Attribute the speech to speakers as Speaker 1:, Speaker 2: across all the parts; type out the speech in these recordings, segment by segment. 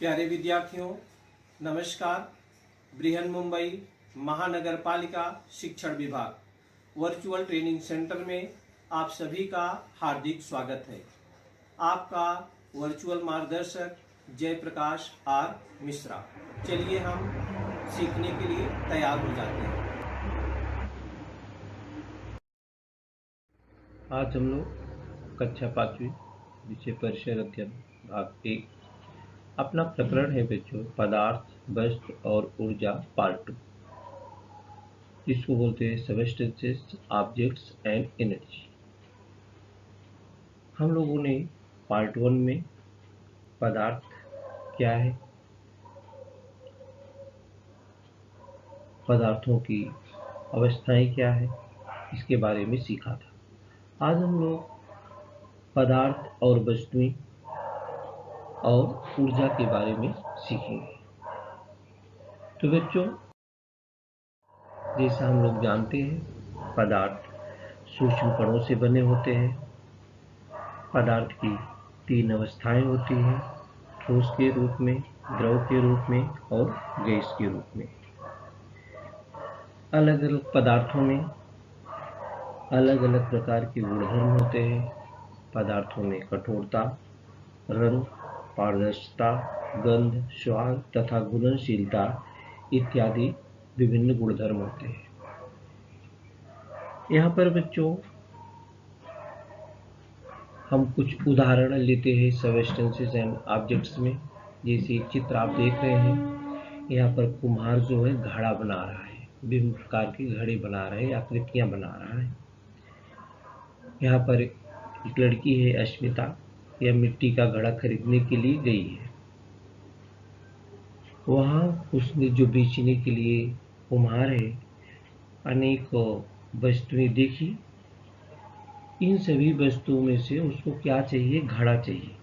Speaker 1: प्यारे विद्यार्थियों, नमस्कार। बृहन मुंबई महानगर पालिका शिक्षण विभाग वर्चुअल ट्रेनिंग सेंटर में आप सभी का हार्दिक स्वागत है। आपका वर्चुअल मार्गदर्शक जयप्रकाश आर मिश्रा। चलिए हम सीखने के लिए तैयार हो जाते हैं।
Speaker 2: आज हम लोग कक्षा 5वीं विषय परिचय अध्ययन भाग 1 अपना प्रकरण है बच्चों पदार्थ, वस्तु और ऊर्जा पार्ट 2, जिसको बोलते हैं सबस्टेंसेस, ऑब्जेक्ट्स एंड एनर्जी। हम लोगों ने पार्ट 1 में पदार्थ क्या है, पदार्थों की अवस्थाएं क्या है, इसके बारे में सीखा था। आज हम लोग पदार्थ और वस्तुएं और ऊर्जा के बारे में सीखेंगे। तो बच्चों, जैसा हम लोग जानते हैं, पदार्थ सूक्ष्म कणों से बने होते हैं। पदार्थ की 3 अवस्थाएं होती हैं, ठोस के रूप में, द्रव के रूप में और गैस के रूप में। अलग अलग पदार्थों में अलग अलग प्रकार के गुणधर्म होते हैं। पदार्थों में कठोरता, रंग, पारदर्शिता, गंध, स्वाद तथा घुलनशीलता इत्यादि विभिन्न गुणधर्म होते हैं। यहाँ पर बच्चों हम कुछ उदाहरण लेते हैं सबस्टेंसेस एंड ऑब्जेक्ट्स में। जैसे चित्र आप देख रहे हैं, यहाँ पर कुम्हार जो है घड़ा बना रहा है, विभिन्न प्रकार की घड़े बना रहे हैं, आकृतियां बना रहा है। यहाँ पर एक लड़की है अस्मिता, यह मिट्टी का घड़ा खरीदने के लिए गई है। वहाँ उसने जो बेचने के लिए कुम्हार है अनेक वस्तुएं देखी। इन सभी वस्तुओं में से उसको क्या चाहिए? घड़ा चाहिए।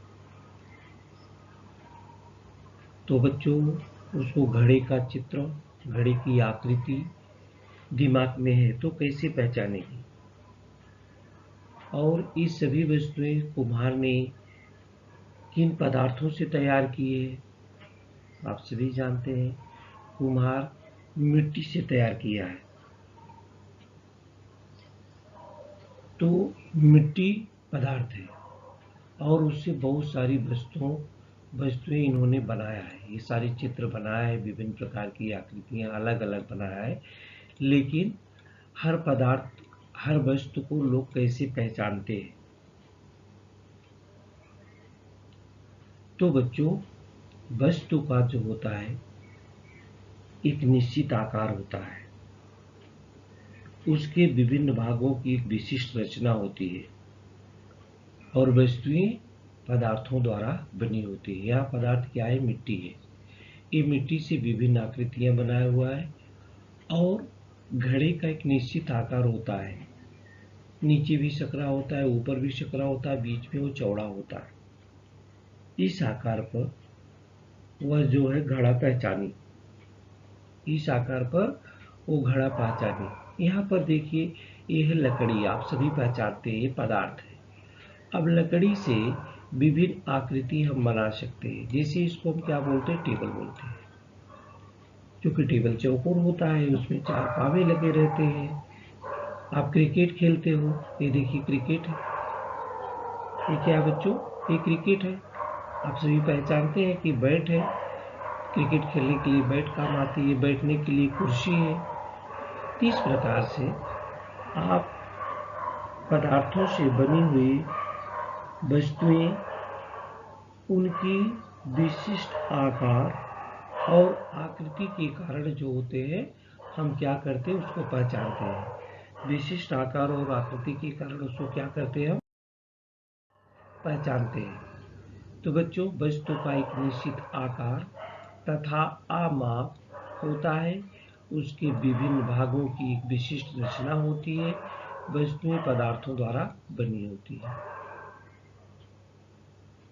Speaker 2: तो बच्चों, उसको घड़े का चित्र, घड़े की आकृति दिमाग में है तो कैसे पहचानेगी? और ये सभी वस्तुएं कुम्हार ने किन पदार्थों से तैयार की है? आप सभी जानते हैं, कुम्हार मिट्टी से तैयार किया है। तो मिट्टी पदार्थ है और उससे बहुत सारी वस्तुएं इन्होंने बनाया है। ये सारे चित्र बनाया है, विभिन्न प्रकार की आकृतियां अलग अलग बनाया है। लेकिन हर पदार्थ, हर वस्तु को लोग कैसे पहचानते हैं? तो बच्चों, वस्तु का जो होता है एक निश्चित आकार होता है, उसके विभिन्न भागों की एक विशिष्ट रचना होती है और वस्तुएं पदार्थों द्वारा बनी होती है। यह पदार्थ क्या है? मिट्टी है। ये मिट्टी से विभिन्न आकृतियां बनाया हुआ है और घड़े का एक निश्चित आकार होता है। नीचे भी सकरा होता है, ऊपर भी सकरा होता है, बीच में वो चौड़ा होता है। इस आकार पर वह जो है घड़ा पहचानी, इस आकार पर वो घड़ा पहचानी। यहाँ पर देखिए, ये है लकड़ी, आप सभी पहचानते हैं, ये पदार्थ है। अब लकड़ी से विभिन्न आकृति हम बना सकते हैं। जैसे इसको हम क्या बोलते हैं? टेबल बोलते हैं। क्योंकि टेबल चौकोर होता है, उसमें 4 पावे लगे रहते हैं। आप क्रिकेट खेलते हो, ये देखिए क्रिकेट है। ये क्या बच्चों? ये क्रिकेट है। आप सभी पहचानते हैं कि बैट है, क्रिकेट खेलने के लिए बैट काम आती है, बैठने के लिए कुर्सी है। इस प्रकार से आप पदार्थों से बनी हुई वस्तुएं, उनकी विशिष्ट आकार और आकृति के कारण जो होते हैं, हम क्या करते हैं? उसको पहचानते हैं। विशिष्ट आकार और आकृति के कारण उसको क्या करते हैं? हम पहचानते हैं। तो बच्चों, वस्तु का एक निश्चित आकार तथा आमाप होता है, उसके विभिन्न भागों की एक विशिष्ट रचना होती है, वस्तुएं पदार्थों द्वारा बनी होती है।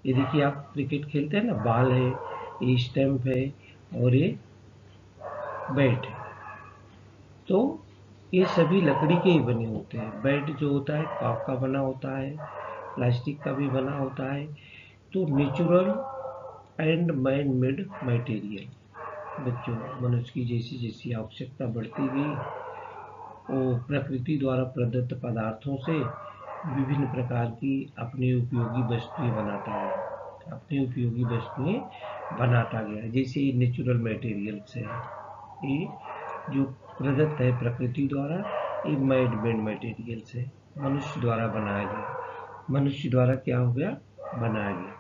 Speaker 2: ये देखिए, आप क्रिकेट खेलते हैं ना, बॉल है, ये स्टंप है और ये बैट है। तो ये सभी लकड़ी के ही बने होते हैं। बैट जो होता है कॉक का बना होता है, प्लास्टिक का भी बना होता है। तो natural and man made material. बच्चों, मनुष्य की जैसी जैसी आवश्यकता बढ़ती गई, वो प्रकृति द्वारा प्रदत्त पदार्थों से विभिन्न प्रकार की अपनी उपयोगी वस्तुएं बनाता है, अपनी उपयोगी वस्तुएं बनाता गया। जैसे नेचुरल मटेरियल्स है, ये जो प्रदत्त है प्रकृति द्वारा, ये मैड मेड मटेरियल्स है, मनुष्य द्वारा बनाया गया। मनुष्य द्वारा क्या हो गया? बनाया गया।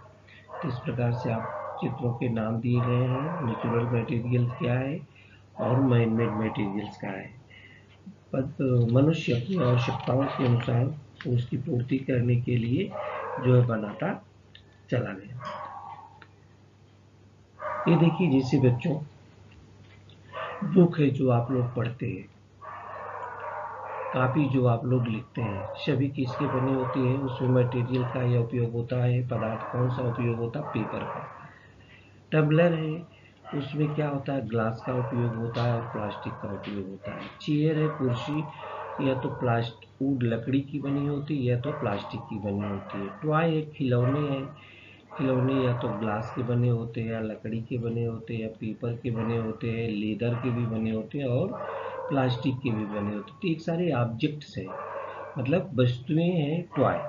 Speaker 2: तो इस प्रकार से आप चित्रों के नाम दिए गए हैं। नेचुरल मटेरियल क्या है और मैन मेड मटेरियल्स क्या है। मनुष्य अपनी आवश्यकताओं के अनुसार उसकी पूर्ति करने के लिए जो है बनाता चला गया। ये देखिए, जैसे बच्चों बुक है जो आप लोग पढ़ते हैं, कापी जो आप लोग लिखते हैं, सभी किसके बनी होती है? उसमें मटेरियल का यह उपयोग होता है। पदार्थ कौन सा उपयोग होता है? पेपर का। टम्बलर है, उसमें क्या होता है? ग्लास का उपयोग होता है और प्लास्टिक का उपयोग होता है। चेयर है, कुर्सी, या तो वुड लकड़ी की बनी होती है या तो प्लास्टिक की बनी होती है। टॉय है, खिलौने हैं, खिलौने या तो ग्लास के बने होते हैं या लकड़ी के बने होते हैं या पेपर के बने होते हैं, लेदर के भी बने होते हैं और प्लास्टिक के भी बने होते हैं। तो एक सारे ऑब्जेक्ट्स हैं, मतलब वस्तुएं हैं टॉय,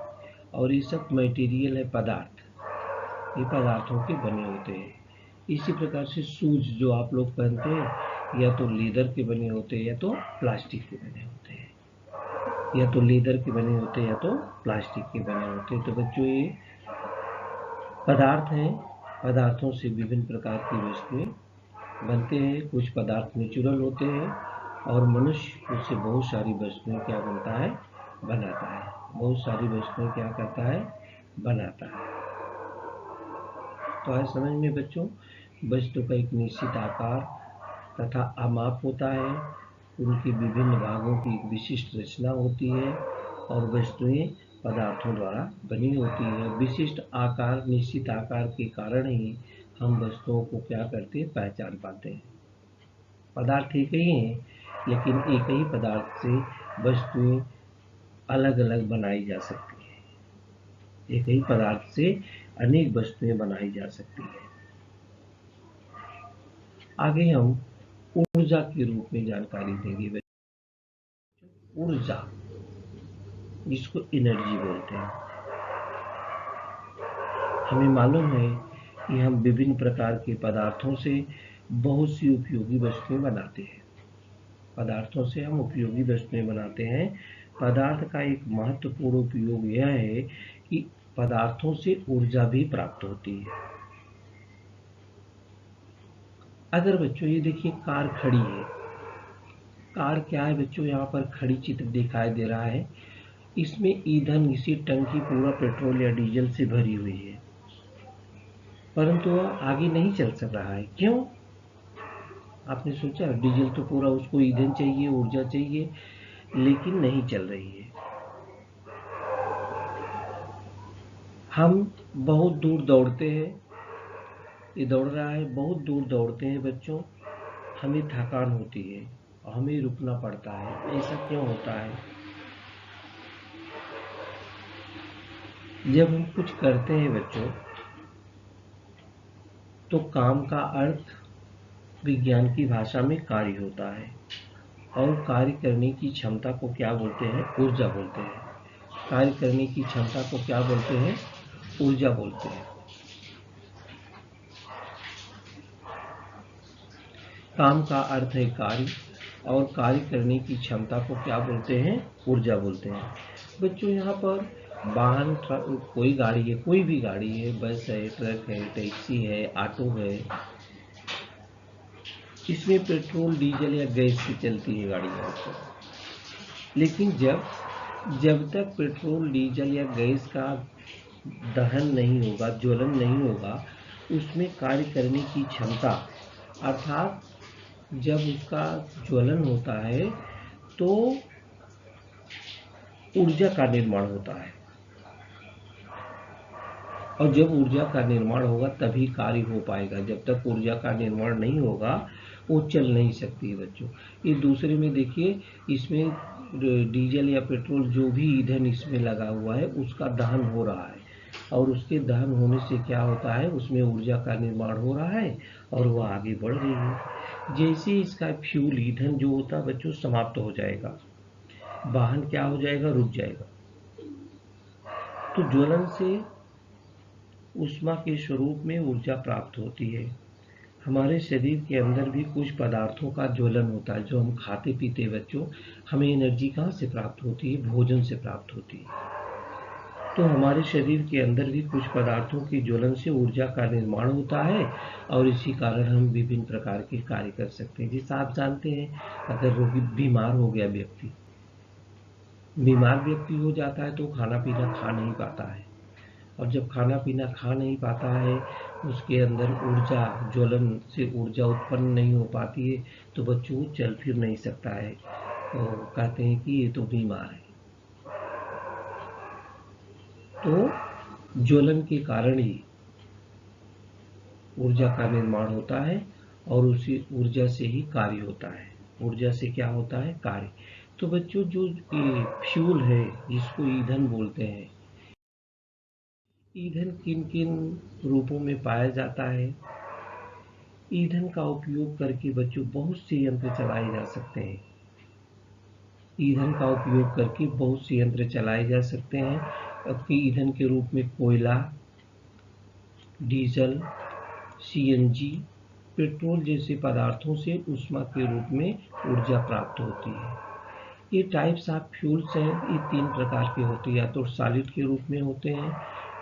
Speaker 2: और ये सब मटेरियल है, पदार्थ, ये पदार्थों के बने होते हैं। इसी प्रकार से शूज जो आप लोग पहनते हैं, या तो लेदर के बने होते हैं या तो प्लास्टिक के बने होते हैं, या तो लेदर के बने होते हैं या तो प्लास्टिक के बने होते हैं। तो बच्चों, ये पदार्थ हैं, पदार्थों से विभिन्न प्रकार की वस्तुएं बनते हैं। कुछ पदार्थ नेचुरल होते हैं और मनुष्य उससे बहुत सारी वस्तुएं क्या बनता है? बनाता है। बहुत सारी वस्तुएं क्या करता है? बनाता है। तो आए समझ में बच्चों, वस्तु का एक निश्चित आकार तथा अमाप होता है, उनके विभिन्न भागों की एक विशिष्ट रचना होती है और वस्तुएं पदार्थों द्वारा बनी होती है। विशिष्ट आकार, निश्चित आकार के कारण ही हम वस्तुओं को क्या करते हैं? पहचान पाते हैं। पदार्थ एक ही हैं, लेकिन एक ही पदार्थ से वस्तुएं अलग अलग बनाई जा सकती है। एक ही पदार्थ से अनेक वस्तुएं बनाई जा सकती है। आगे हम ऊर्जा के रूप में जानकारी देंगे। ऊर्जा, जिसको एनर्जी बोलते हैं। हमें मालूम है कि हम विभिन्न प्रकार के पदार्थों से बहुत सी उपयोगी वस्तुएं बनाते हैं। पदार्थों से हम उपयोगी वस्तुएं बनाते हैं। पदार्थ का एक महत्वपूर्ण उपयोग यह है कि पदार्थों से ऊर्जा भी प्राप्त होती है। अगर बच्चों ये देखिए, कार खड़ी है। कार क्या है बच्चों? यहाँ पर खड़ी चित्र दिखाई दे रहा है। इसमें ईंधन, इसी टंकी पूरा पेट्रोल या डीजल से भरी हुई है, परंतु वह आगे नहीं चल सक रहा है। क्यों? आपने सोचा? डीजल तो पूरा, उसको ईंधन चाहिए, ऊर्जा चाहिए, लेकिन नहीं चल रही है। हम बहुत दूर दौड़ते हैं, ये दौड़ रहा है, बहुत दूर दौड़ते हैं बच्चों, हमें थकान होती है और हमें रुकना पड़ता है। ऐसा क्यों होता है? जब हम कुछ करते हैं बच्चों, तो काम का अर्थ विज्ञान की भाषा में कार्य होता है, और कार्य करने की क्षमता को क्या बोलते हैं? ऊर्जा बोलते हैं। कार्य करने की क्षमता को क्या बोलते हैं? ऊर्जा बोलते हैं। काम का अर्थ है कार्य, और कार्य करने की क्षमता को क्या बोलते हैं? ऊर्जा बोलते हैं। बच्चों, यहाँ पर वाहन, कोई गाड़ी है, कोई भी गाड़ी है, बस है, ट्रक है, टैक्सी है, ऑटो है, इसमें पेट्रोल, डीजल या गैस से चलती है गाड़ियाँ। लेकिन जब तक पेट्रोल, डीजल या गैस का दहन नहीं होगा, ज्वलन नहीं होगा, उसमें कार्य करने की क्षमता, अर्थात जब उसका ज्वलन होता है तो ऊर्जा का निर्माण होता है, और जब ऊर्जा का निर्माण होगा तभी कार्य हो पाएगा। जब तक ऊर्जा का निर्माण नहीं होगा, वो चल नहीं सकती है बच्चों। ये दूसरे में देखिए, इसमें डीजल या पेट्रोल, जो भी ईंधन इसमें लगा हुआ है, उसका दहन हो रहा है, और उसके दहन होने से क्या होता है, उसमें ऊर्जा का निर्माण हो रहा है और वह आगे बढ़ रही है। जैसे इसका फ्यूल ईंधन जो होता है बच्चों समाप्त हो जाएगा, वाहन क्या हो जाएगा, रुक जाएगा। तो ज्वलन से ऊष्मा के स्वरूप में ऊर्जा प्राप्त होती है। हमारे शरीर के अंदर भी कुछ पदार्थों का ज्वलन होता है, जो हम खाते पीते हैं बच्चों। हमें एनर्जी कहाँ से प्राप्त होती है, भोजन से प्राप्त होती है। तो हमारे शरीर के अंदर भी कुछ पदार्थों की ज्वलन से ऊर्जा का निर्माण होता है और इसी कारण हम विभिन्न प्रकार के कार्य कर सकते हैं। जैसे आप जानते हैं, अगर रोगी बीमार हो गया व्यक्ति, बीमार व्यक्ति हो जाता है तो खाना पीना खा नहीं पाता है, और जब खाना पीना खा नहीं पाता है, उसके अंदर ऊर्जा, ज्वलन से ऊर्जा उत्पन्न नहीं हो पाती है, तो बच्चों चल फिर नहीं सकता है, तो कहते हैं कि ये तो बीमार है। तो ज्वलन के कारण ही ऊर्जा का निर्माण होता है और उसी ऊर्जा से ही कार्य होता है। ऊर्जा से क्या होता है, कार्य। तो बच्चों जो ये फ्यूल है जिसको ईंधन बोलते हैं, ईंधन किन किन रूपों में पाया जाता है। ईंधन का उपयोग करके बच्चों बहुत से यंत्र चलाए जा सकते हैं। ईंधन का उपयोग करके बहुत से यंत्र चलाए जा सकते हैं कि ईंधन के रूप में कोयला, डीजल, सीएनजी, पेट्रोल जैसे पदार्थों से ऊष्मा के रूप में ऊर्जा प्राप्त होती है। ये टाइप्स ऑफ फ्यूल्स हैं, ये 3 प्रकार के होते हैं, या तो सॉलिड के रूप में होते हैं,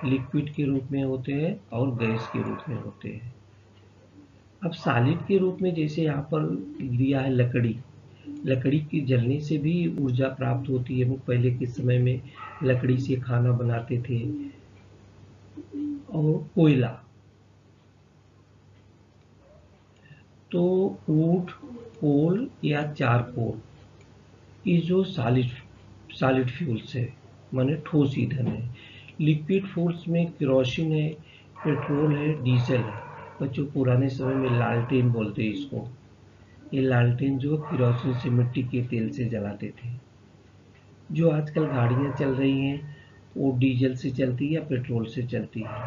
Speaker 2: लिक्विड के रूप में होते हैं और गैस के रूप में होते हैं। अब सॉलिड के रूप में जैसे यहाँ पर दिया है लकड़ी, लकड़ी की जलने से भी ऊर्जा प्राप्त होती है। वो पहले के समय में लकड़ी से खाना बनाते थे। और कोयला, तो वुड, कोल या चारकोल, ये जो सॉलिड फ्यूल्स है, माने ठोस ईंधन है। लिक्विड फ्यूल्स में केरोसिन है, पेट्रोल है, डीजल है। बच्चों पुराने समय में लालटेन बोलते हैं इसको। ये लालटेन जो केरोसिन से, मिट्टी के तेल से जलाते थे। जो आजकल गाड़ियां चल रही हैं वो डीजल से चलती है या पेट्रोल से चलती है।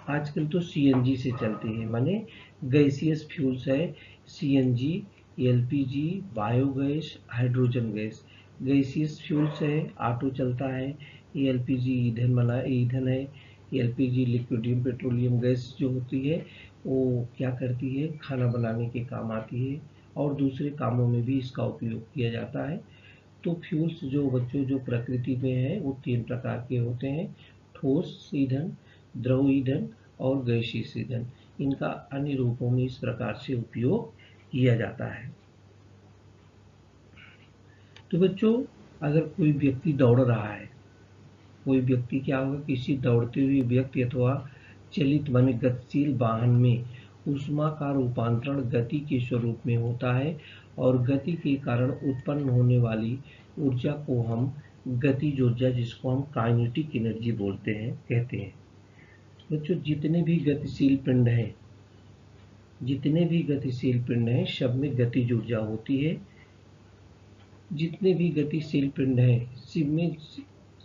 Speaker 2: आजकल तो सीएनजी से चलती है, माने गैसियस फ्यूल्स है। CNG, LPG, biogas, hydrogen gas gaseous fuels है। ऑटो चलता है। एलपीजी ईंधन है। एलपीजी लिक्विडियम पेट्रोलियम गैस जो होती है वो क्या करती है, खाना बनाने के काम आती है और दूसरे कामों में भी इसका उपयोग किया जाता है। तो फ्यूल्स जो बच्चों जो प्रकृति में है वो 3 प्रकार के होते हैं, ठोस ईंधन, द्रव ईंधन और गैसीय ईंधन। इनका अन्य रूपों में इस प्रकार से उपयोग किया जाता है। तो बच्चों अगर कोई व्यक्ति दौड़ रहा है, कोई व्यक्ति क्या होगा, किसी दौड़ते हुए व्यक्ति अथवा चलित माने गतिशील वाहन में ऊष्मा का रूपांतरण गति के स्वरूप में होता है और गति के कारण उत्पन्न होने वाली ऊर्जा को हम गतिज ऊर्जा, जिसको हम काइनेटिक एनर्जी बोलते हैं, कहते हैं। बच्चों जितने भी गतिशील पिंड हैं, जितने भी गतिशील पिंड हैं सब में गतिज ऊर्जा होती है। जितने भी गतिशील पिंड हैं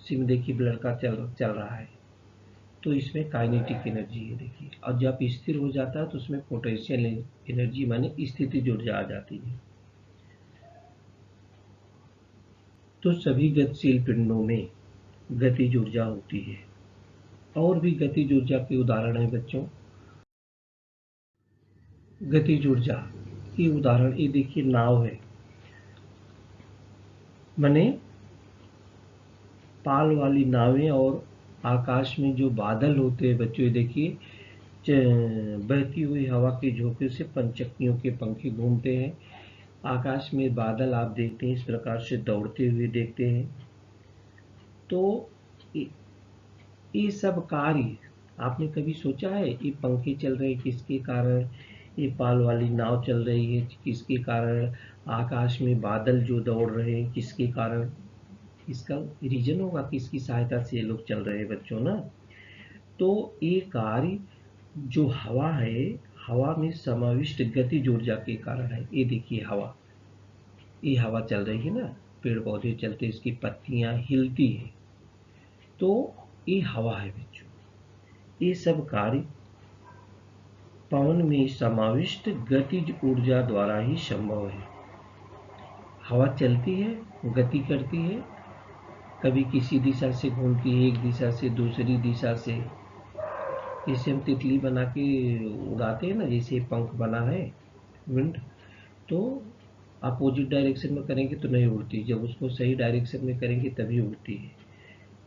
Speaker 2: सिम देखिए लड़का चल रहा है तो इसमें काइनेटिक एनर्जी है देखिए, और जब स्थिर हो जाता है तो उसमें पोटेंशियल एनर्जी माने स्थितिज ऊर्जा आ जाती है। तो सभी गतिशील पिंडों में गतिज ऊर्जा होती है। और भी गतिज ऊर्जा के उदाहरण है बच्चों। गतिज ऊर्जा के उदाहरण ये देखिए, नाव है, माने पाल वाली नावें और आकाश में जो बादल होते हैं बच्चों, देखिए बहती हुई हवा के झोंके से पंचक्कियों के पंखे घूमते हैं। आकाश में बादल आप देखते हैं इस प्रकार से दौड़ते हुए देखते हैं। तो ये सब कार्य आपने कभी सोचा है, ये पंखे चल रहे किसके कारण, ये पाल वाली नाव चल रही है किसके कारण, आकाश में बादल जो दौड़ रहे हैं किसके कारण? इसका रीजन होगा किसकी सहायता से ये लोग चल रहे हैं बच्चों ना। तो ये कार्य जो हवा है, हवा में समाविष्ट गतिज ऊर्जा के कारण है। ये देखिए हवा, ये हवा चल रही है ना, पेड़ पौधे चलते इसकी पत्तियां हिलती है, तो ये हवा है बच्चों। ये सब कार्य पवन में समाविष्ट गतिज ऊर्जा द्वारा ही संभव है। हवा चलती है, गति करती है, कभी किसी दिशा से घूमती है, एक दिशा से दूसरी दिशा से। जैसे हम तितली बना के उड़ाते हैं ना, जैसे पंख बना है विंड, तो अपोजिट डायरेक्शन में करेंगे तो नहीं उड़ती, जब उसको सही डायरेक्शन में करेंगे तभी उड़ती है।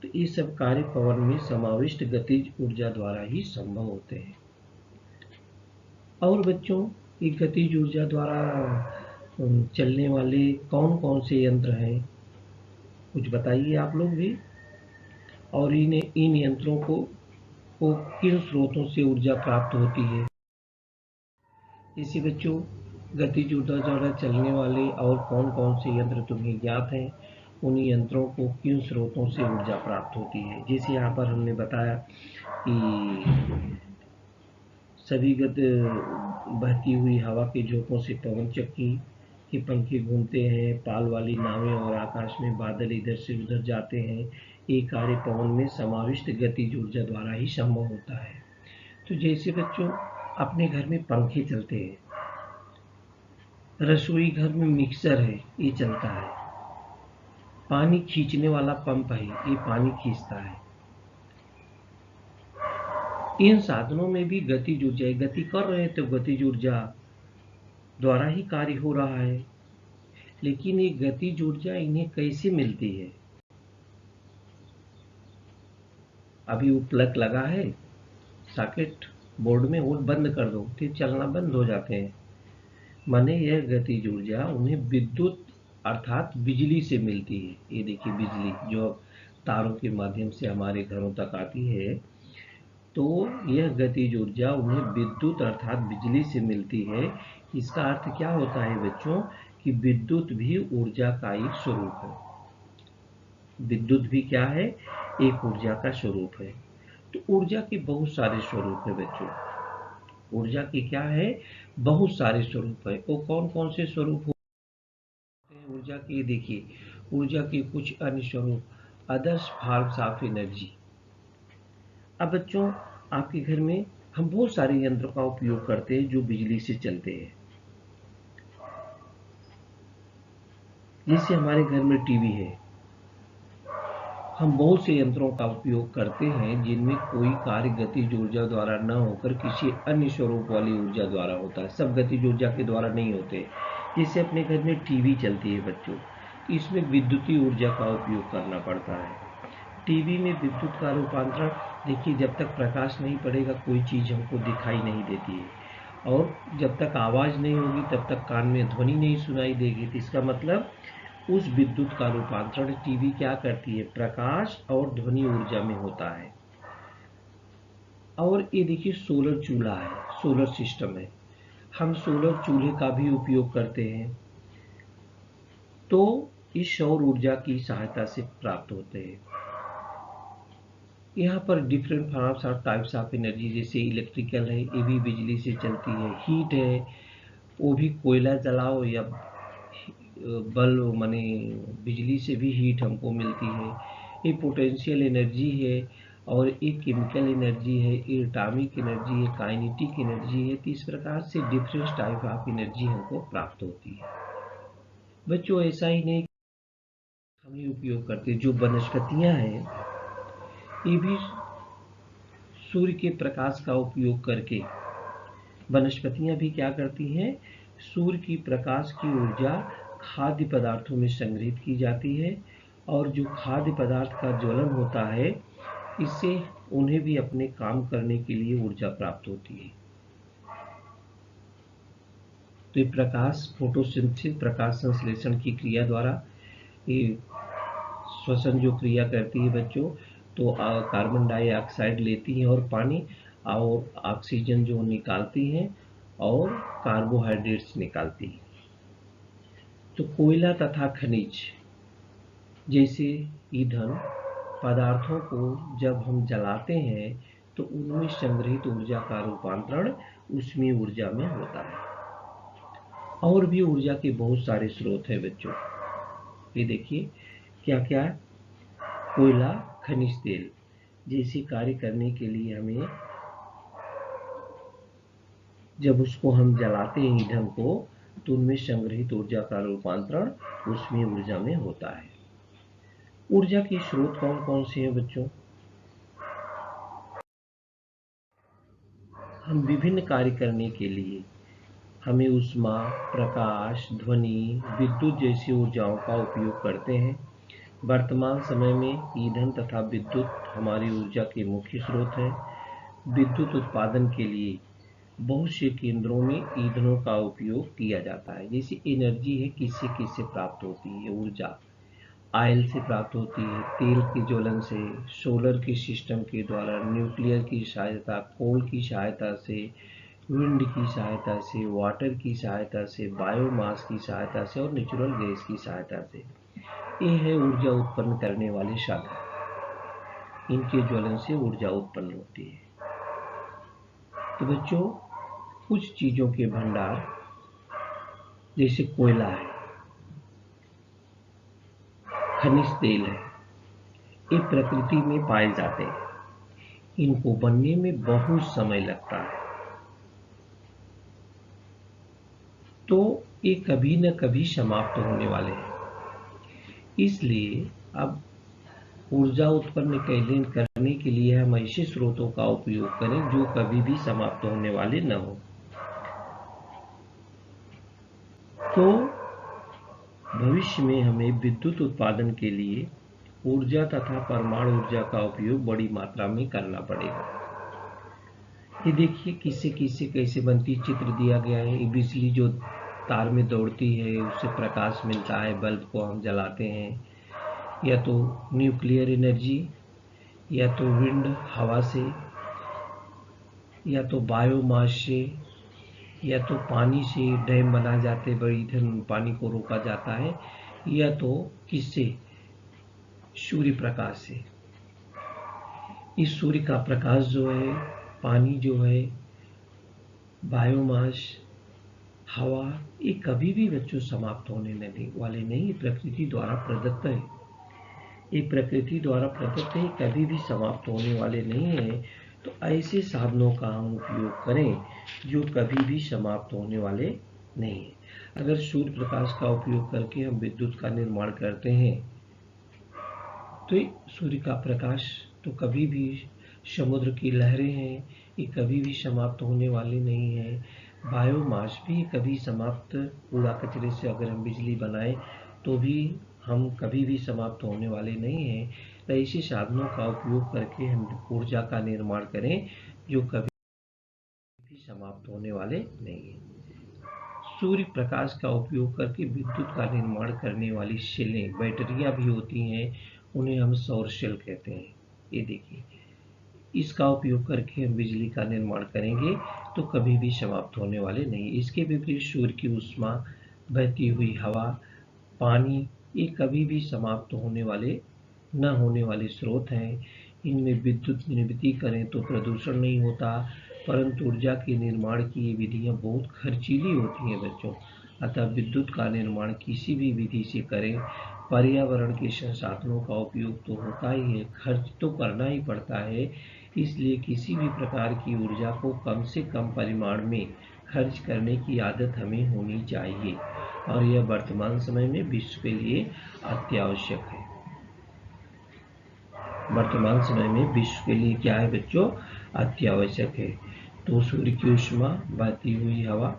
Speaker 2: तो ये सब कार्य पवन में समाविष्ट गतिज ऊर्जा द्वारा ही संभव होते हैं। और बच्चों, ये गतिज ऊर्जा द्वारा चलने वाले कौन कौन से यंत्र हैं, कुछ बताइए आप लोग भी। और इन यंत्रों को किन स्रोतों से ऊर्जा प्राप्त होती है। इसी बच्चों, गतिज ऊर्जा द्वारा चलने वाले और कौन कौन से यंत्र तुम्हें ज्ञात हैं, उन यंत्रों को किन स्रोतों से ऊर्जा प्राप्त होती है। जैसे यहाँ पर हमने बताया कि सभी बहती हुई हवा के झोंकों से पवन चक्की के पंखे घूमते हैं, पाल वाली नावें और आकाश में बादल इधर से उधर जाते हैं। ये कार्य पवन में समाविष्ट गतिज ऊर्जा द्वारा ही संभव होता है। तो जैसे बच्चों, अपने घर में पंखे चलते हैं, रसोई घर में मिक्सर है, ये चलता है, पानी खींचने वाला पंप है, ये पानी खींचता है। इन साधनों में भी गतिज ऊर्जा, गति कर रहे हैं तो गतिज ऊर्जा द्वारा ही कार्य हो रहा है। लेकिन ये गतिज ऊर्जा इन्हें कैसे मिलती है। अभी वो प्लग लगा है सॉकेट बोर्ड में, वो बंद कर दो, फिर चलना बंद हो जाते हैं। माने यह गतिज ऊर्जा उन्हें विद्युत अर्थात बिजली से मिलती है। ये देखिए, बिजली जो तारों के माध्यम से हमारे घरों तक आती है, तो यह गतिज ऊर्जा उन्हें विद्युत अर्थात बिजली से मिलती है। इसका अर्थ क्या होता है बच्चों, कि विद्युत भी ऊर्जा का एक स्वरूप है। विद्युत भी क्या है, एक ऊर्जा का स्वरूप है। तो ऊर्जा के बहुत सारे स्वरूप है बच्चों। ऊर्जा की क्या है, बहुत सारे स्वरूप है। वो कौन कौन से स्वरूप होते हैं ऊर्जा के, देखिए ऊर्जा के कुछ अन्य स्वरूप, आदर्श फॉर्म्स ऑफ एनर्जी। अब बच्चों, आपके घर में हम बहुत सारे यंत्रों का उपयोग करते हैं जो बिजली से चलते हैं। जैसे हमारे घर में टीवी है, हम बहुत से यंत्रों का उपयोग करते हैं जिनमें कोई कार्य गतिज ऊर्जा द्वारा न होकर किसी अन्य स्वरूप वाली ऊर्जा द्वारा होता है। सब गतिज ऊर्जा के द्वारा नहीं होते। जैसे अपने घर में टीवी चलती है बच्चों, इसमें विद्युतीय ऊर्जा का उपयोग करना पड़ता है। टीवी में विद्युत का रूपांतरण, देखिए जब तक प्रकाश नहीं पड़ेगा कोई चीज़ हमको दिखाई नहीं देती है, और जब तक आवाज़ नहीं होगी तब तक कान में ध्वनि नहीं सुनाई देगी। तो इसका मतलब उस विद्युत का रूपांतरण टीवी क्या करती है, प्रकाश और ध्वनि ऊर्जा में होता है। और ये देखिए सोलर चूल्हा है, सोलर सिस्टम है, हम सोलर चूल्हे का भी उपयोग करते हैं, तो इस सौर ऊर्जा की सहायता से प्राप्त होते हैं। यहाँ पर डिफरेंट फॉर्म्स और टाइप्स ऑफ एनर्जी, जैसे इलेक्ट्रिकल है, ये भी बिजली से चलती है। हीट है, वो भी कोयला जलाओ या बल्ब माने बिजली से भी हीट हमको मिलती है। ये पोटेंशियल एनर्जी है, और एक केमिकल एनर्जी है, ये एटॉमिक एनर्जी है, काइनेटिक एनर्जी है। तो इस प्रकार से डिफरेंट टाइप ऑफ एनर्जी हमको प्राप्त होती है। बच्चों, ऐसा ही नहीं हम ही उपयोग करते, जो वनस्पतियाँ हैं ये भी सूर्य के प्रकाश का उपयोग करके, वनस्पतियाँ भी क्या करती हैं, सूर्य की प्रकाश की ऊर्जा खाद्य पदार्थों में संग्रहित की जाती है, और जो खाद्य पदार्थ का ज्वलन होता है, इससे उन्हें भी अपने काम करने के लिए ऊर्जा प्राप्त होती है। तो ये प्रकाश फोटोसिंथेसिस, प्रकाश संश्लेषण की क्रिया द्वारा, ये श्वसन जो क्रिया करती है बच्चों, तो कार्बन डाइऑक्साइड लेती हैं और पानी, और ऑक्सीजन जो निकालती हैं, और कार्बोहाइड्रेट्स निकालती हैं। तो कोयला तथा खनिज जैसे ईंधन पदार्थों को जब हम जलाते हैं तो उनमें संग्रहित ऊर्जा का रूपांतरण उसमें ऊर्जा में होता है। और भी ऊर्जा के बहुत सारे स्रोत हैं बच्चों। ये देखिए क्या क्या, कोयला, खनिज तेल, जैसे कार्य करने के लिए हमें, जब उसको हम जलाते हैं ईंधन को, तो उनमें संग्रहित ऊर्जा का रूपांतरण उसमें ऊर्जा में होता है। ऊर्जा के स्रोत कौन कौन से हैं बच्चों? हम विभिन्न कार्य करने के लिए हमें ऊष्मा, प्रकाश, ध्वनि, विद्युत जैसी ऊर्जाओं का उपयोग करते हैं। वर्तमान समय में ईंधन तथा विद्युत हमारी ऊर्जा के मुख्य स्रोत हैं। विद्युत उत्पादन के लिए बहुत से केंद्रों में ईंधनों का उपयोग किया जाता है। जैसे एनर्जी है, किससे किससे प्राप्त होती है ऊर्जा? ऑयल से प्राप्त होती है, तेल के ज्वलन से, सोलर के सिस्टम के द्वारा, न्यूक्लियर की सहायता, कोल की सहायता से, विंड की सहायता से, वाटर की सहायता से, बायोमास की सहायता से और नेचुरल गैस की सहायता से। ये है ऊर्जा उत्पन्न करने वाले साधन। इनके ज्वलन से ऊर्जा उत्पन्न होती है। तो बच्चों, कुछ चीजों के भंडार जैसे कोयला है, खनिज तेल है, ये प्रकृति में पाए जाते हैं। इनको बनने में बहुत समय लगता है, तो ये कभी न कभी समाप्त होने वाले हैं। इसलिए अब ऊर्जा उत्पन्न करने के लिए हम ऐसे स्रोतों का उपयोग करें जो कभी भी समाप्त होने वाले न हो। तो भविष्य में हमें विद्युत उत्पादन के लिए ऊर्जा तथा परमाणु ऊर्जा का उपयोग बड़ी मात्रा में करना पड़ेगा। ये देखिए किससे किससे कैसे बनती, चित्र दिया गया है। ये बिजली जो तार में दौड़ती है, उससे प्रकाश मिलता है, बल्ब को हम जलाते हैं। या तो न्यूक्लियर एनर्जी, या तो विंड हवा से, या तो बायोमास से, या तो पानी से डैम बनाए जाते, बड़ी धन पानी को रोका जाता है, या तो किससे? सूर्य प्रकाश से। इस सूर्य का प्रकाश जो है, पानी जो है, बायोमास, हवा, ये कभी भी बच्चों समाप्त होने वाले नहीं। प्रकृति द्वारा प्रदत्त है। ये प्रकृति द्वारा प्रदत्त है, कभी भी समाप्त होने वाले नहीं है। तो ऐसे साधनों का हम उपयोग करें जो कभी भी समाप्त होने वाले नहीं है। अगर सूर्य प्रकाश का उपयोग करके हम विद्युत का निर्माण करते हैं, तो सूर्य का प्रकाश तो कभी भी, समुद्र की लहरें हैं, ये कभी भी समाप्त होने वाली नहीं है। बायोमास भी कभी समाप्त, कूड़ा कचरे से अगर हम बिजली बनाएं तो भी हम कभी भी समाप्त होने वाले नहीं हैं। तो ऐसे साधनों का उपयोग करके हम ऊर्जा का निर्माण करें जो कभी भी समाप्त होने वाले नहीं है। सूर्य प्रकाश का उपयोग करके विद्युत का निर्माण करने वाली सेलें, बैटरियां भी होती हैं, उन्हें हम सौर सेल कहते हैं। ये देखिए, इसका उपयोग करके हम बिजली का निर्माण करेंगे तो कभी भी समाप्त होने वाले नहीं। इसके विपरीत सूर्य की ऊष्मा, बहती हुई हवा, पानी, ये कभी भी समाप्त होने वाले न होने वाले स्रोत हैं। इनमें विद्युत निर्मित करें तो प्रदूषण नहीं होता, परंतु ऊर्जा के निर्माण की ये विधियाँ बहुत खर्चीली होती हैं बच्चों। अतः विद्युत का निर्माण किसी भी विधि से करें, पर्यावरण के संसाधनों का उपयोग तो होता ही है, खर्च तो करना ही पड़ता है। इसलिए किसी भी प्रकार की ऊर्जा को कम से कम परिमाण में खर्च करने की आदत हमें होनी चाहिए, और यह वर्तमान समय में विश्व के लिए अत्यावश्यक है। वर्तमान समय में विश्व के लिए क्या है बच्चों? अत्यावश्यक है। तो सूर्य की ऊष्मा, बहती हुई हवा,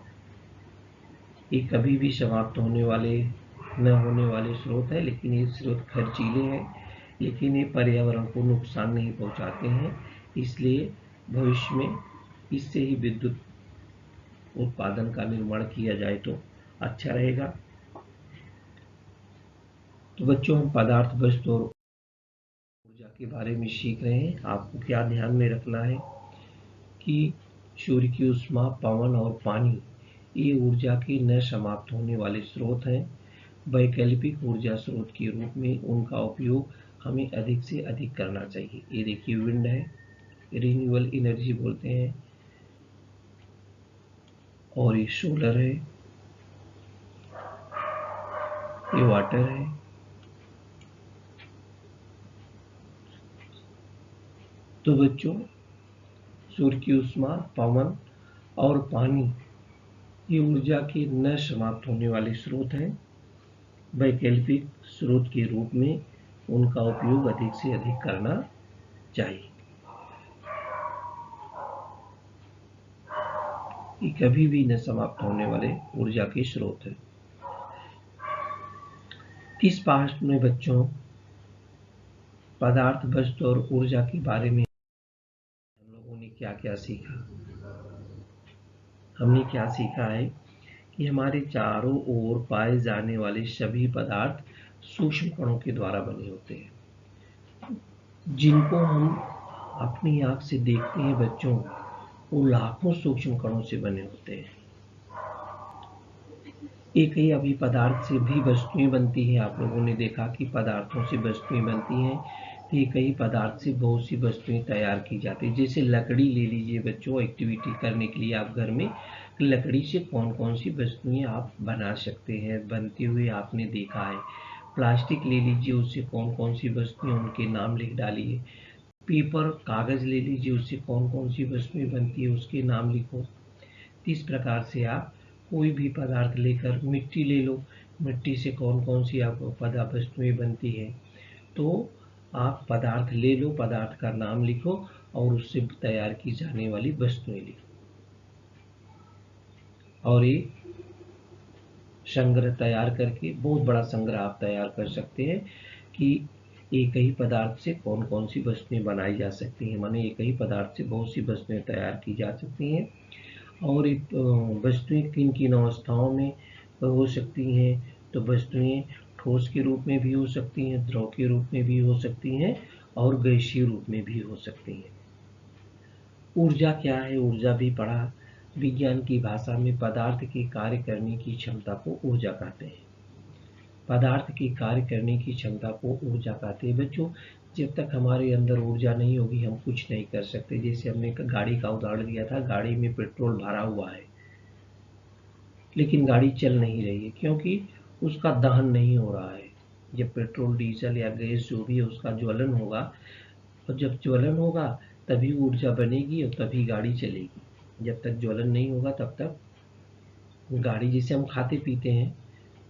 Speaker 2: ये कभी भी समाप्त होने वाले न होने वाले स्रोत है, लेकिन ये स्रोत खर्चीले हैं, लेकिन ये पर्यावरण को नुकसान नहीं पहुंचाते हैं। इसलिए भविष्य में इससे ही विद्युत उत्पादन का निर्माण किया जाए तो अच्छा रहेगा। तो बच्चों, हम पदार्थ, वस्तु और ऊर्जा के बारे में सीख रहे हैं। आपको क्या ध्यान में रखना है कि सूर्य की ऊष्मा, पवन और पानी, ये ऊर्जा के न समाप्त होने वाले स्रोत हैं। वैकल्पिक ऊर्जा स्रोत के रूप में उनका उपयोग हमें अधिक से अधिक करना चाहिए। ये देखिए, विंड है, रिन्यूएबल एनर्जी बोलते हैं, और ये सोलर है, ये वाटर है, तो बच्चों, सूर्य की ऊष्मा, पवन और पानी ये ऊर्जा के न समाप्त होने वाले स्रोत हैं। वैकल्पिक स्रोत के रूप में उनका उपयोग अधिक से अधिक करना चाहिए। ये कभी भी न समाप्त होने वाले ऊर्जा के स्रोत हैं। इस पाठ में बच्चों पदार्थ, वस्तु और ऊर्जा के बारे में हम लोगों ने क्या क्या सीखा। हमने क्या सीखा है कि हमारे चारों ओर पाए जाने वाले सभी पदार्थ सूक्ष्म कणों के द्वारा बने होते हैं। जिनको हम अपनी आंख से देखते हैं बच्चों, वो लाखों सूक्ष्म कणों से बने होते हैं। एक ही अभी पदार्थ से भी वस्तुएं बनती हैं। आप लोगों ने देखा कि पदार्थों से वस्तुएं बनती हैं, तो एक ही पदार्थ से बहुत सी वस्तुएं तैयार की जाती हैं। जैसे लकड़ी ले लीजिए बच्चों, एक्टिविटी करने के लिए आप घर में लकड़ी से कौन कौन सी वस्तुएं आप बना सकते हैं, बनते हुए आपने देखा है। प्लास्टिक ले लीजिए, उससे कौन कौन सी वस्तुएं, उनके नाम लिख डालिए। पेपर, कागज ले लीजिए, उससे कौन कौन सी वस्तुएं बनती है उसके नाम लिखो। इस प्रकार से आप कोई भी पदार्थ लेकर, मिट्टी ले लो, मिट्टी से कौन कौन सी आपको वस्तुएं बनती है, तो आप पदार्थ ले लो, पदार्थ का नाम लिखो और उससे तैयार की जाने वाली वस्तुएं लिखो, और ये संग्रह तैयार करके बहुत बड़ा संग्रह आप तैयार कर सकते हैं कि एक ही पदार्थ से कौन कौन सी वस्तुएं बनाई जा सकती हैं। माने एक ही पदार्थ से बहुत सी वस्तुएं तैयार की जा सकती हैं। और वस्तुएं किन किन अवस्थाओं में हो सकती हैं, तो वस्तुएं ठोस के रूप में भी हो सकती हैं, द्रव के रूप में भी हो सकती हैं और गैसीय रूप में भी हो सकती हैं। ऊर्जा क्या है, ऊर्जा भी पढ़ा। विज्ञान की भाषा में पदार्थ के कार्य करने की क्षमता को ऊर्जा कहते हैं। पदार्थ के कार्य करने की क्षमता को ऊर्जा कहते हैं। बच्चों, जब तक हमारे अंदर ऊर्जा नहीं होगी हम कुछ नहीं कर सकते। जैसे हमने गाड़ी का उदाहरण दिया था, गाड़ी में पेट्रोल भरा हुआ है लेकिन गाड़ी चल नहीं रही है, क्योंकि उसका दहन नहीं हो रहा है। जब पेट्रोल, डीजल या गैस जो भी है उसका ज्वलन होगा, और जब ज्वलन होगा तभी ऊर्जा बनेगी और तभी गाड़ी चलेगी। जब तक ज्वलन नहीं होगा तब तक गाड़ी, जैसे हम खाते पीते हैं,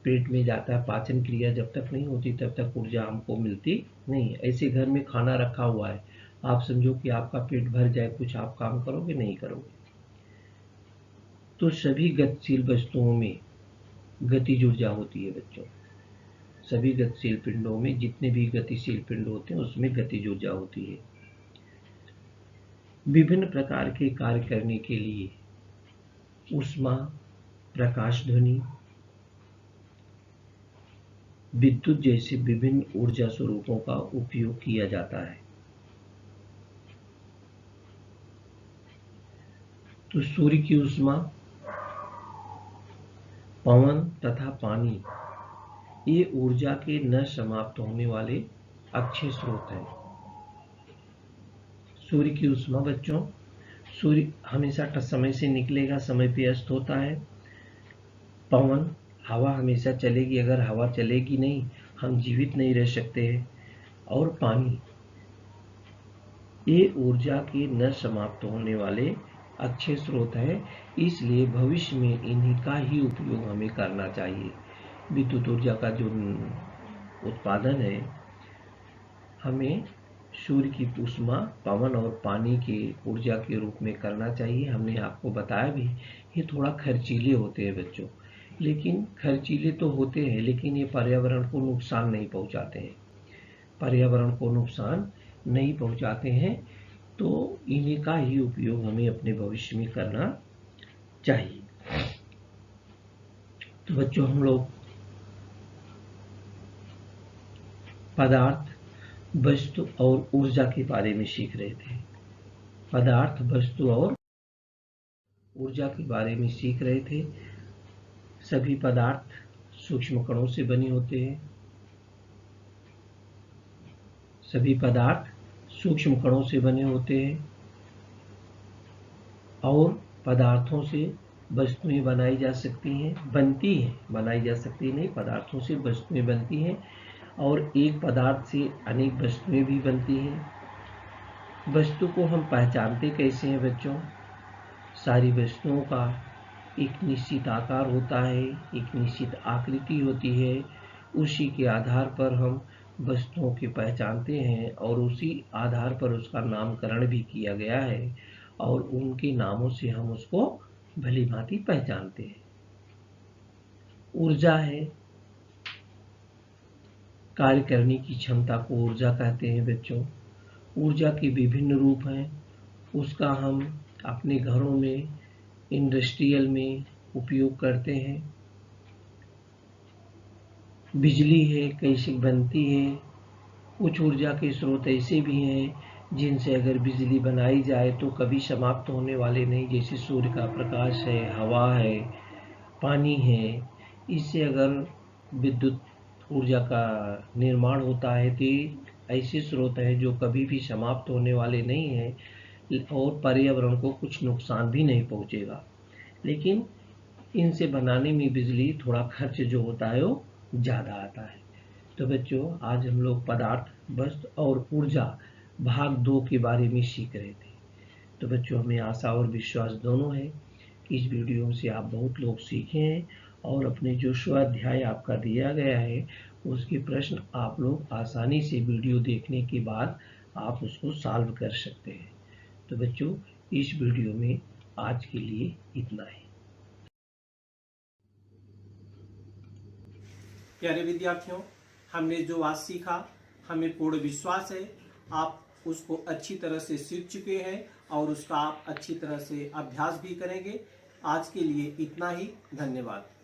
Speaker 2: पेट में जाता है, पाचन क्रिया जब तक नहीं होती तब तक ऊर्जा हमको मिलती नहीं है। ऐसे घर में खाना रखा हुआ है, आप समझो कि आपका पेट भर जाए, कुछ आप काम करोगे? नहीं करोगे। तो सभी गतिशील वस्तुओं में गतिज ऊर्जा होती है बच्चों। सभी गतिशील पिंडों में, जितने भी गतिशील पिंड होते हैं उसमें गतिज ऊर्जा होती है। विभिन्न प्रकार के कार्य करने के लिए ऊष्मा, प्रकाश, ध्वनि, विद्युत जैसे विभिन्न ऊर्जा स्वरूपों का उपयोग किया जाता है। तो सूर्य की ऊष्मा, पवन तथा पानी ये ऊर्जा के न समाप्त होने वाले अक्षय स्रोत हैं। सूर्य की ऊष्मा बच्चों, सूर्य हमेशा समय से निकलेगा, समय पे अस्त होता है। पवन, हवा हमेशा चलेगी, अगर हवा चलेगी नहीं हम जीवित नहीं रह सकते हैं। और पानी, ये ऊर्जा के न समाप्त होने वाले अक्षय स्रोत है, इसलिए भविष्य में इन्हीं का ही उपयोग हमें करना चाहिए। विद्युत ऊर्जा का जो उत्पादन है हमें सूर्य की ऊष्मा, पवन और पानी के ऊर्जा के रूप में करना चाहिए। हमने आपको बताया भी, ये थोड़ा खर्चीले होते हैं बच्चों, लेकिन खर्चीले तो होते हैं लेकिन ये पर्यावरण को नुकसान नहीं पहुंचाते हैं। पर्यावरण को नुकसान नहीं पहुंचाते हैं, तो इन्हीं का ही उपयोग हमें अपने भविष्य में करना चाहिए। तो बच्चों, हम लोग पदार्थ, वस्तु और ऊर्जा के बारे में सीख रहे थे। पदार्थ, वस्तु और ऊर्जा के बारे में सीख रहे थे। सभी पदार्थ सूक्ष्म कणों से बने होते हैं। सभी पदार्थ सूक्ष्म कणों से बने होते हैं और पदार्थों से वस्तुएं बनाई जा सकती हैं, बनती हैं, बनाई जा सकती नहीं, पदार्थों से वस्तुएं बनती हैं। और एक पदार्थ से अनेक वस्तुएं भी बनती हैं। वस्तु को हम पहचानते कैसे हैं बच्चों? सारी वस्तुओं का एक निश्चित आकार होता है, एक निश्चित आकृति होती है। उसी के आधार पर हम वस्तुओं की पहचानते हैं और उसी आधार पर उसका नामकरण भी किया गया है और उनके नामों से हम उसको भली भांति पहचानते हैं। ऊर्जा है, कार्य करने की क्षमता को ऊर्जा कहते हैं बच्चों। ऊर्जा के विभिन्न रूप हैं, उसका हम अपने घरों में, इंडस्ट्रियल में उपयोग करते हैं। बिजली है, कैसे बनती है? कुछ ऊर्जा के स्रोत ऐसे भी हैं जिनसे अगर बिजली बनाई जाए तो कभी समाप्त होने वाले नहीं, जैसे सूर्य का प्रकाश है, हवा है, पानी है। इससे अगर विद्युत ऊर्जा का निर्माण होता है तो ये ऐसे स्रोत हैं जो कभी भी समाप्त होने वाले नहीं हैं और पर्यावरण को कुछ नुकसान भी नहीं पहुंचेगा। लेकिन इनसे बनाने में बिजली थोड़ा खर्च जो होता है वो ज़्यादा आता है। तो बच्चों, आज हम लोग पदार्थ, वस्तु और ऊर्जा भाग 2 के बारे में सीख रहे थे। तो बच्चों, हमें आशा और विश्वास दोनों है कि इस वीडियो से आप बहुत लोग सीखे हैं और अपने जो स्वाध्याय आपका दिया गया है उसके प्रश्न आप लोग आसानी से वीडियो देखने के बाद आप उसको सॉल्व कर सकते हैं। तो बच्चों, इस वीडियो में आज के लिए इतना ही।
Speaker 1: प्यारे विद्यार्थियों, हमने जो आज सीखा, हमें पूर्ण विश्वास है आप उसको अच्छी तरह से सीख चुके हैं और उसका आप अच्छी तरह से अभ्यास भी करेंगे। आज के लिए इतना ही। धन्यवाद।